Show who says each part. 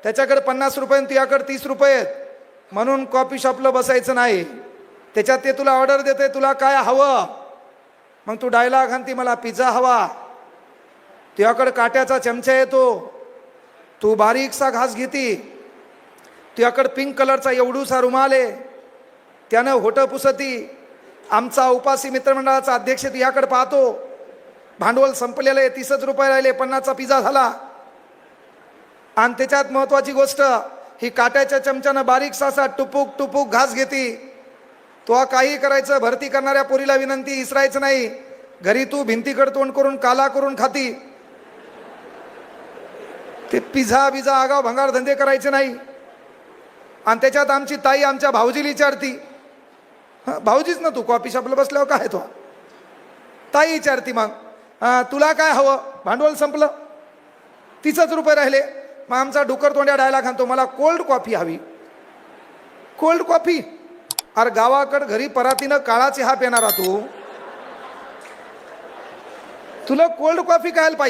Speaker 1: त्याच्याकडे 50 रुपये आणि तुझ्याकडे 30 रुपये आहेत, म्हणून कॉफी शॉपला बसायचं नाही. त्याच्यात ते तुला ऑर्डर देते, तुला काय हवं, मग तू डायलॉग आणती मला पिझ्झा हवा. तुझ्याकडे काट्याचा चमचा येतो, तू बारीकसा घास घेती. तुझ्याकडे पिंक कलरचा एवढूसा रुमाल आहे, त्यानं होठं पुसती. आमचा उपासी मित्रमंडळाचा अध्यक्ष तुझ्याकडे पाहतो, भांडवल संपलेलं आहे, 30 रुपये राहिले, 50चा पिझ्झा झाला. आणि त्याच्यात महत्वाची गोष्ट, ही काट्याच्या चमच्यानं बारीकसा असा टुपूक टुपूक घास घेती. तो काही करायचं, भरती करणाऱ्या पोरीला विनंती, इसरायचं नाही. घरी तू भिंतीकडे तोंड करून काला करून खाती. ते पिझ्झा बिझा आगाव भंगार धंदे करायचे नाही. आणि त्याच्यात आमची ताई आमच्या भाऊजीला विचारती, भाऊजीच ना तू, कॉफी शॉपला बसल्यावर काय तो ताई विचारती, मग तुला काय हवं, भांडवल संपलं, 30 रुपये राहिले. मग आमचा डुकर तोंड्या डायलॉग आणतो, मला कोल्ड कॉफी हवी. Cold coffee? अरे गावाकडे घरी परातीनं काळा चहा पिणारा तू, तुला कोल्ड कॉफी खायला पाहिजे.